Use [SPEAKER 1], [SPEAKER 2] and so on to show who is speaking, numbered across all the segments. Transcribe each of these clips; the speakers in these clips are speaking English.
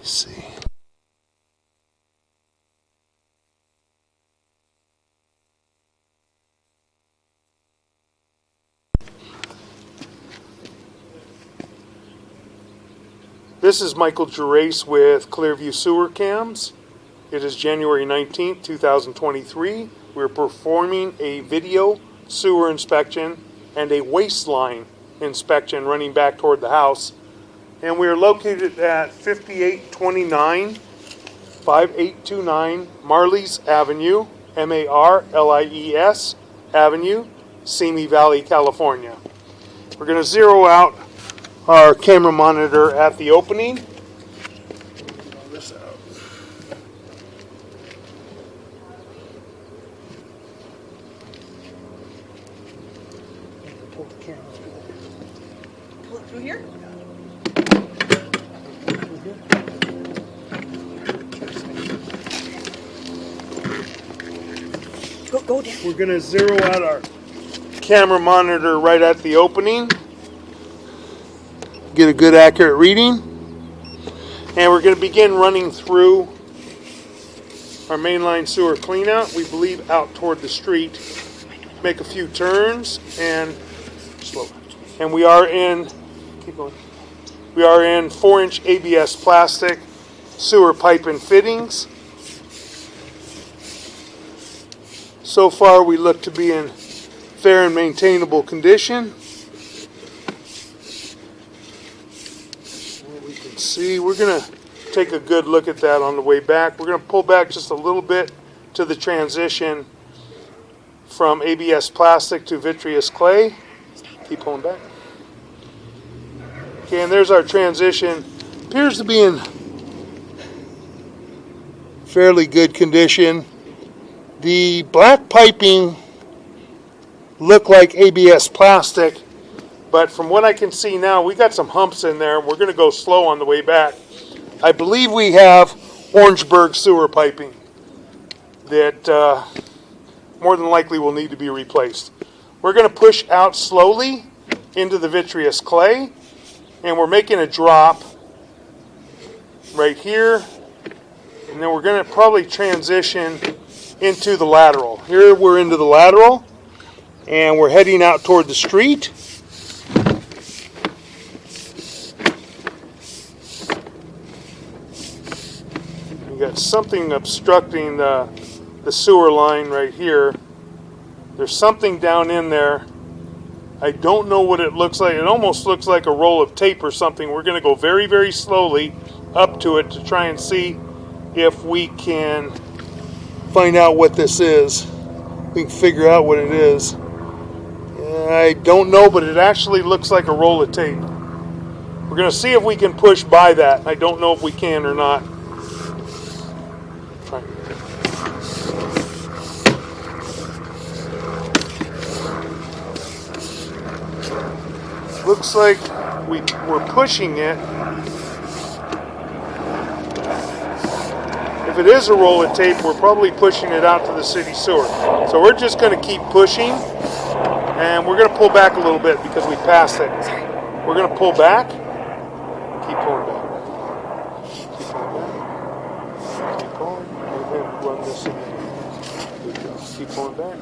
[SPEAKER 1] See. This is Michael Gerace with Clearview Sewer Cams. It is January 19th, 2023. We're performing a video sewer inspection and a waistline inspection running back toward the house. And we are located at 5829 Marlies Avenue, Marlies Avenue, Simi Valley, California. We're going to zero out our camera monitor at the opening.
[SPEAKER 2] Pull the camera. Pull it through here? Go down.
[SPEAKER 1] We're going to zero out our camera monitor right at the opening. Get a good accurate reading. And we're going to begin running through our mainline sewer cleanout. We believe out toward the street. Make a few turns and slow. And we are in, keep going. We are in 4-inch ABS plastic sewer pipe and fittings. So far we look to be in fair and maintainable condition. We can see, we're going to take a good look at that on the way back. We're going to pull back just a little bit to the transition from ABS plastic to vitreous clay. Keep pulling back. Okay, and there's our transition. Appears to be in fairly good condition. The black piping looked like ABS plastic, but from what I can see now, we got some humps in there. We're going to go slow on the way back. I believe we have Orangeburg sewer piping that more than likely will need to be replaced. We're going to push out slowly into the vitreous clay, and we're making a drop right here, and then we're going to probably transition into the lateral. Here we're into the lateral, and we're heading out toward the street. We got something obstructing the sewer line right here. There's something down in there. I don't know what it looks like. It almost looks like a roll of tape or something. We're going to go very, very slowly up to it to try and see if we can find out what this is. We can figure out what it is. I don't know, but it actually looks like a roll of tape. We're going to see if we can push by that. I don't know if we can or not. All right. Looks like we're pushing it. If it is a roll of tape, we're probably pushing it out to the city sewer. So we're just going to keep pushing, and we're going to pull back a little bit because we passed it. We're going to pull back. Keep pulling back. Keep pulling back. Keep pulling. And then run this again. Keep pulling back.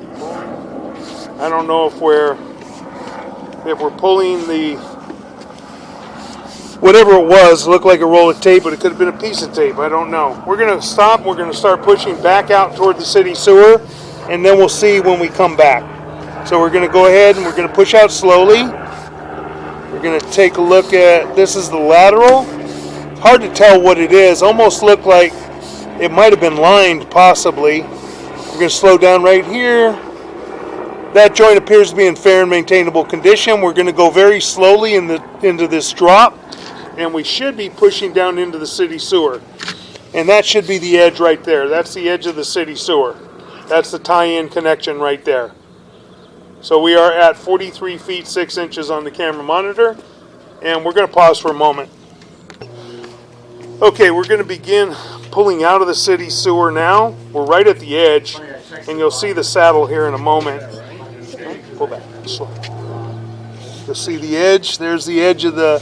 [SPEAKER 1] Keep pulling. I don't know if we're pulling the whatever it was, looked like a roll of tape, but it could have been a piece of tape. I don't know. We're going to stop. We're going to start pushing back out toward the city sewer, and then we'll see when we come back. So we're going to go ahead and we're going to push out slowly. We're going to take a look at, this is the lateral. It's hard to tell what it is. Almost looked like it might have been lined, possibly. We're going to slow down right here. That joint appears to be in fair and maintainable condition. We're going to go very slowly into this drop, and we should be pushing down into the city sewer. And that should be the edge right there. That's the edge of the city sewer. That's the tie-in connection right there. So we are at 43 feet 6 inches on the camera monitor, and we're going to pause for a moment. Okay, we're going to begin pulling out of the city sewer now. We're right at the edge, and you'll see the saddle here in a moment. Pull back, slow. You'll see the edge. There's the edge of the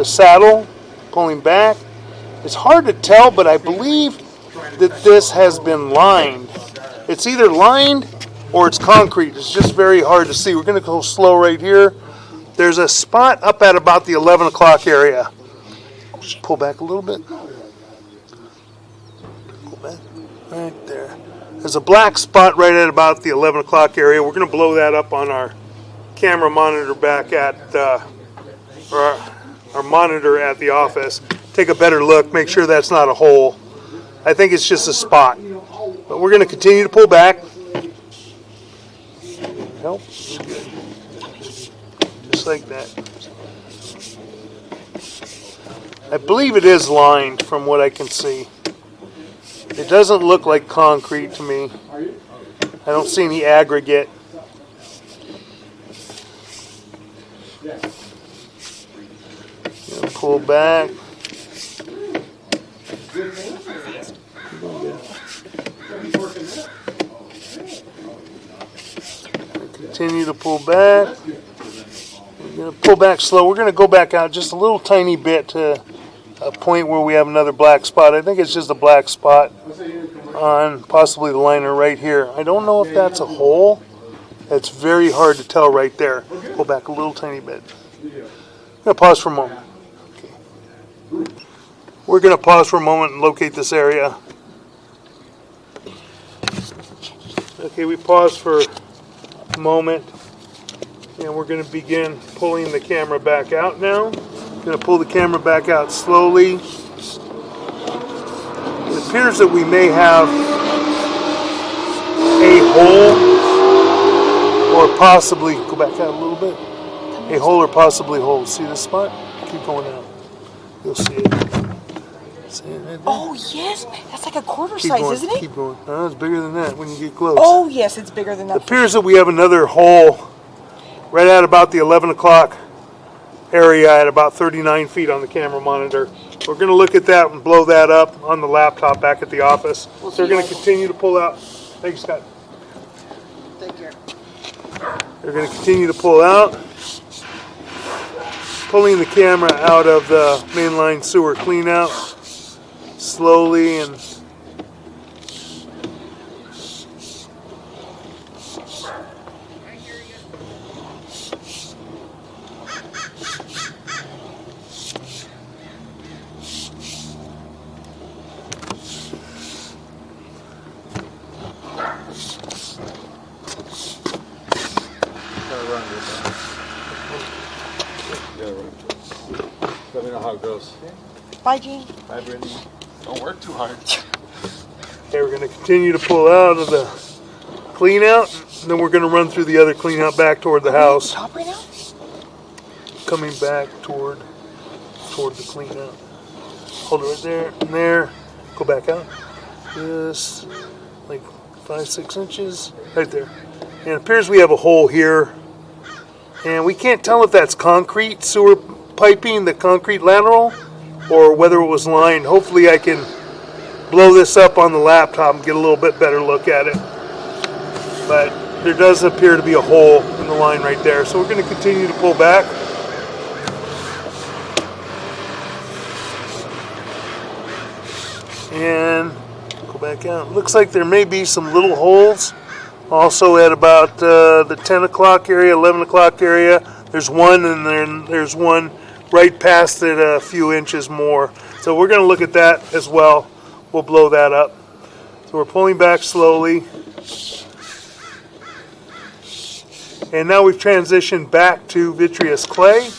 [SPEAKER 1] saddle. pulling back. It's hard to tell, but I believe that this has been lined. It's either lined or it's concrete. It's just very hard to see. We're going to go slow right here. There's a spot up at about the 11 o'clock area. Just pull back a little bit. Pull back right there. There's a black spot right at about the 11 o'clock area. We're going to blow that up on our camera monitor back at our monitor at the office. Take a better look, make sure that's not a hole. I think it's just a spot. But we're going to continue to pull back. Help. Just like that. I believe it is lined from what I can see. It doesn't look like concrete to me. I don't see any aggregate. Pull back. Continue to pull back. We're going to pull back slow. We're going to go back out just a little tiny bit to a point where we have another black spot. I think it's just a black spot on possibly the liner right here. I don't know if that's a hole. It's very hard to tell right there. Pull back a little tiny bit. I'm going to pause for a moment. Okay. We're going to pause for a moment and locate this area. Okay, we paused for a moment. And we're going to begin pulling the camera back out now. I'm going to pull the camera back out slowly. It appears that we may have a hole, or possibly, go back out a little bit, a hole or possibly holes. See this spot? Keep going out. You'll see it. See it right there?
[SPEAKER 2] Oh, yes. That's like a quarter
[SPEAKER 1] Keep
[SPEAKER 2] size,
[SPEAKER 1] going,
[SPEAKER 2] isn't it?
[SPEAKER 1] Keep going. No, it's bigger than that when you get close.
[SPEAKER 2] Oh, yes, it's bigger than that.
[SPEAKER 1] It appears that we have another hole right at about the 11 o'clock area at about 39 feet on the camera monitor. We're going to look at that and blow that up on the laptop back at the office. So we're going to continue to pull out. Thanks, Scott.
[SPEAKER 2] Take care.
[SPEAKER 1] They're going to continue to pull out. Pulling the camera out of the mainline sewer cleanout slowly and
[SPEAKER 3] Let me know how it goes.
[SPEAKER 2] Bye, Gene.
[SPEAKER 3] Bye, Brittany. Don't work too hard.
[SPEAKER 1] okay, we're going to continue to pull out of the clean out, and then we're going to run through the other clean out back toward the house.
[SPEAKER 2] Top right now?
[SPEAKER 1] Coming back toward the clean out. Hold it right there and there. Go back out. Just like 5-6 inches. Right there. And it appears we have a hole here. And we can't tell if that's concrete sewer piping, the concrete lateral, or whether it was lined. Hopefully I can blow this up on the laptop and get a little bit better look at it. But there does appear to be a hole in the line right there. So we're going to continue to pull back. And go back out. Looks like there may be some little holes also at about the 10 o'clock area, 11 o'clock area. There's one, and then there's one right past it a few inches more. So we're going to look at that as well. We'll blow that up. So we're pulling back slowly. And now we've transitioned back to vitreous clay.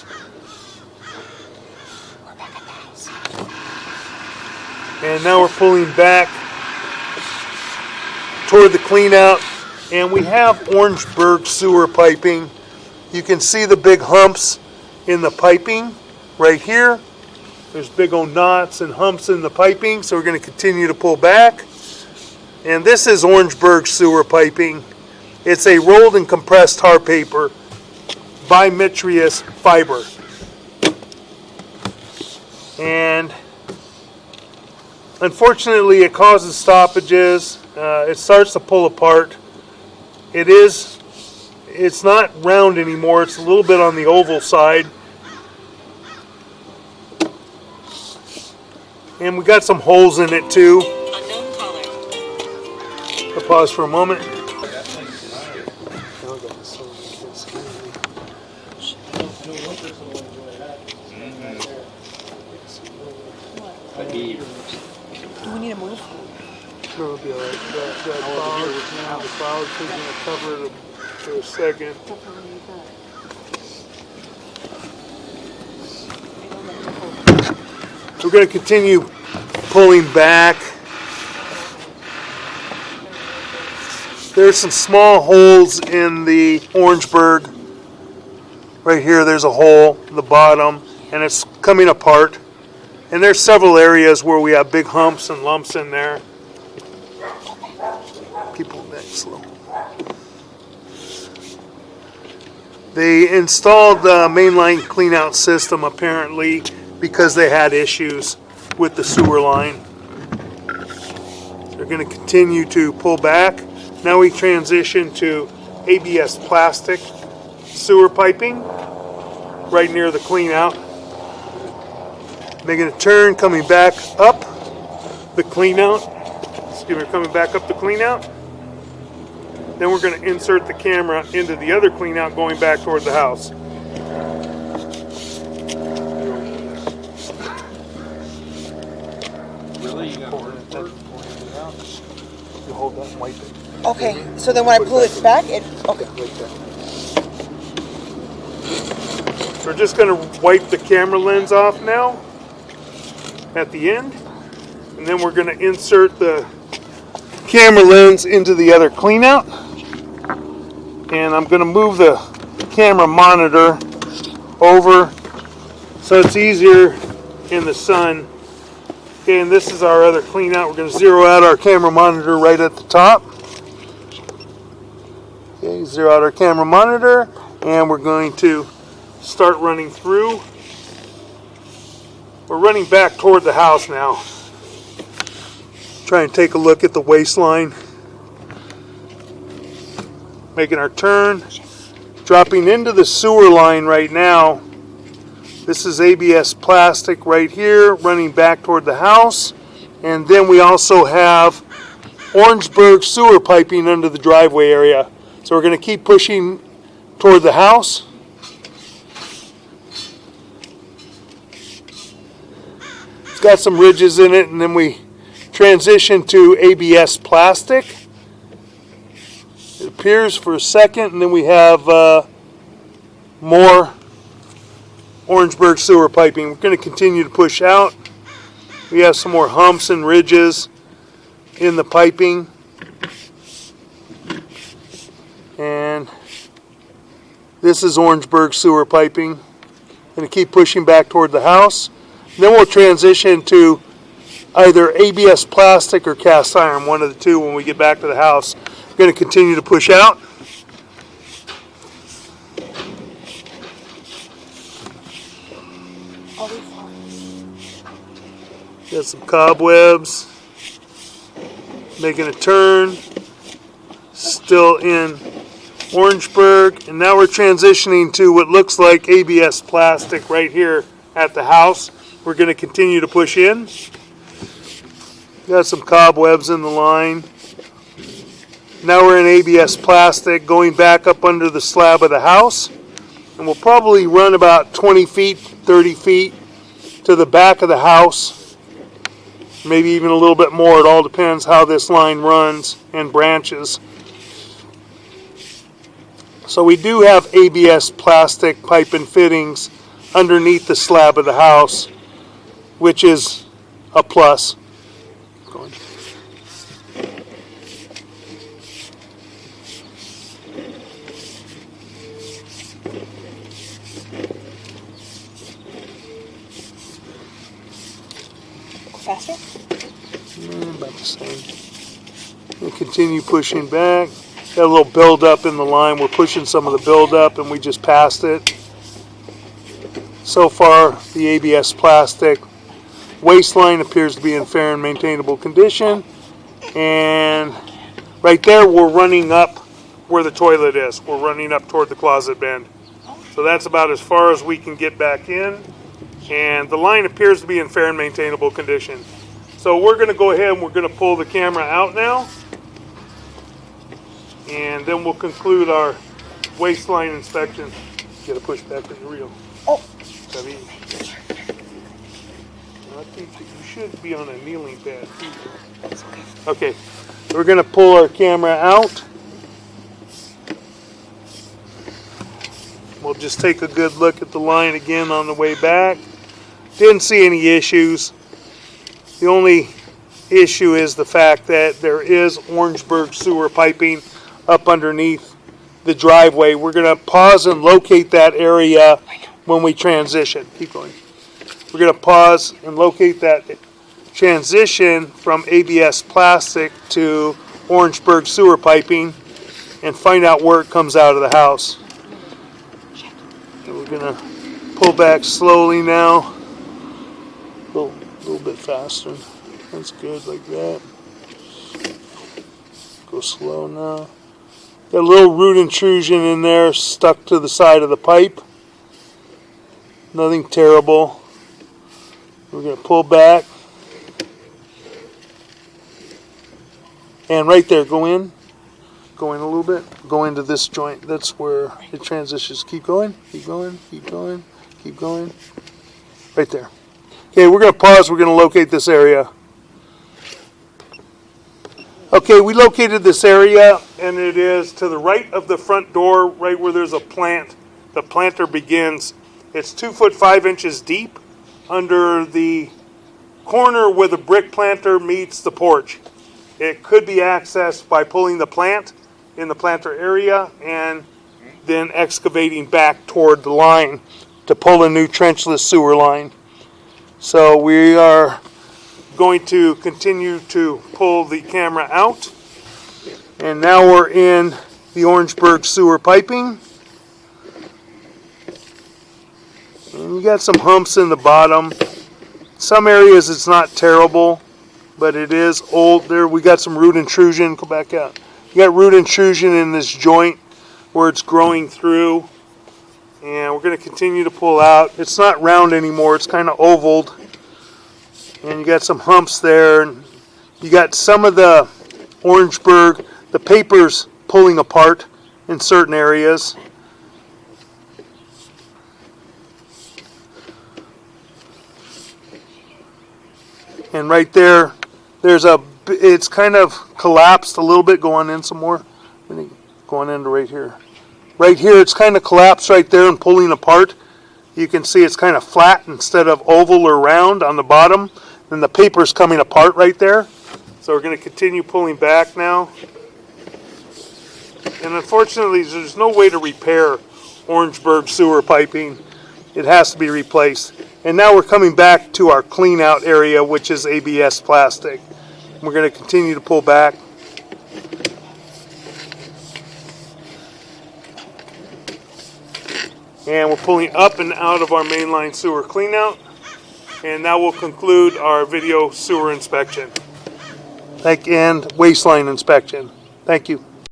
[SPEAKER 2] We're back at the house.
[SPEAKER 1] And now we're pulling back toward the clean out. And we have Orangeburg sewer piping. You can see the big humps in the piping right here. There's big old knots and humps in the piping, so we're going to continue to pull back. And this is Orangeburg sewer piping. It's a rolled and compressed tar paper, bimetreous fiber. And unfortunately it causes stoppages. It starts to pull apart. It's not round anymore. It's a little bit on the oval side. And we got some holes in it too.
[SPEAKER 4] Unknown caller.
[SPEAKER 1] I'll pause for a moment.
[SPEAKER 2] Do we need to move?
[SPEAKER 1] No, it'll be all right. The clouds are going to cover it for a second. We're going to continue pulling back. There's some small holes in the Orangeburg. Right here, there's a hole in the bottom, and it's coming apart. And there's several areas where we have big humps and lumps in there. Keep pulling back slow. They installed the mainline cleanout system apparently because they had issues with the sewer line. They're going to continue to pull back. Now we transition to ABS plastic sewer piping right near the cleanout. Making a turn, coming back up the cleanout. Excuse me, coming back up the cleanout. Then we're going to insert the camera into the other cleanout going back toward the house.
[SPEAKER 3] Really? You got
[SPEAKER 1] You hold that and wipe it.
[SPEAKER 2] Okay, so then when I pull it back, it, okay.
[SPEAKER 1] Like that. So we're just going to wipe the camera lens off now at the end. And then we're going to insert the camera lens into the other cleanout. And I'm going to move the camera monitor over so it's easier in the sun. Okay, and this is our other cleanout. We're going to zero out our camera monitor right at the top. Okay, zero out our camera monitor, and we're going to start running through. We're running back toward the house now. Try and take a look at the waistline. Making our turn. Dropping into the sewer line right now. This is ABS plastic right here, running back toward the house. And then we also have Orangeburg sewer piping under the driveway area. So we're going to keep pushing toward the house. It's got some ridges in it, and then we transition to ABS plastic. It appears for a second, and then we have more Orangeburg sewer piping. We're going to continue to push out. We have some more humps and ridges in the piping. And this is Orangeburg sewer piping. Going to keep pushing back toward the house. And then we'll transition to either ABS plastic or cast iron, one of the two when we get back to the house. We're going to continue to push out. Got some cobwebs. Making a turn. Still in Orangeburg. And now we're transitioning to what looks like ABS plastic right here at the house. We're going to continue to push in. Got some cobwebs in the line. Now we're in ABS plastic going back up under the slab of the house. And we'll probably run about 20 feet, 30 feet to the back of the house. Maybe even a little bit more. It all depends how this line runs and branches. So we do have ABS plastic pipe and fittings underneath the slab of the house, which is a plus.
[SPEAKER 2] Faster?
[SPEAKER 1] About the same. We'll continue pushing back. Got a little buildup in the line. We're pushing some of the buildup, and we just passed it. So far, the ABS plastic waistline appears to be in fair and maintainable condition. And right there, we're running up where the toilet is. We're running up toward the closet bend. So that's about as far as we can get back in. and the line appears to be in fair and maintainable condition. So we're going to go ahead and we're going to pull the camera out now, and then we'll conclude our waistline inspection. You got to push back in the reel.
[SPEAKER 2] Oh.
[SPEAKER 1] I mean, I think that you should be on a kneeling pad. Okay, we're going to pull our camera out. We'll just take a good look at the line again on the way back. Didn't see any issues. The only issue is the fact that there is Orangeburg sewer piping up underneath the driveway. We're going to pause and locate that area when we transition. Keep going. We're going to pause and locate that transition from ABS plastic to Orangeburg sewer piping and find out where it comes out of the house. And we're going to pull back slowly now. A little bit faster. That's good, like that. Go slow now. Got a little root intrusion in there stuck to the side of the pipe. Nothing terrible. We're going to pull back. And right there, go in. Go in a little bit. Go into this joint. That's where it transitions. Keep going. Keep going. Keep going. Keep going. Right there. Okay, we're going to pause. We're going to locate this area. Okay, we located this area, and it is to the right of the front door, right where there's a plant. The planter begins. It's 2 foot 5 inches deep under the corner where the brick planter meets the porch. It could be accessed by pulling the plant in the planter area and then excavating back toward the line to pull a new trenchless sewer line. So we are going to continue to pull the camera out, and now we're in the Orangeburg sewer piping, and you got some humps in the bottom. Some areas it's not terrible, but it is old. There we got some root intrusion. Go back out. You got root intrusion in this joint where it's growing through, and we're going to continue to pull out. It's not round anymore, it's kind of ovaled. And you got some humps there, and you got some of the Orangeburg, the papers pulling apart in certain areas. And right there, it's kind of collapsed a little bit. Going in some more. Going into right here. Right here, it's kind of collapsed right there and pulling apart. You can see it's kind of flat instead of oval or round on the bottom. And the paper's coming apart right there. So we're going to continue pulling back now. And unfortunately, there's no way to repair Orangeburg sewer piping. It has to be replaced. And now we're coming back to our clean out area, which is ABS plastic. We're going to continue to pull back. And we're pulling up and out of our mainline sewer clean out. And now we'll conclude our video sewer inspection. And waistline inspection. Thank you.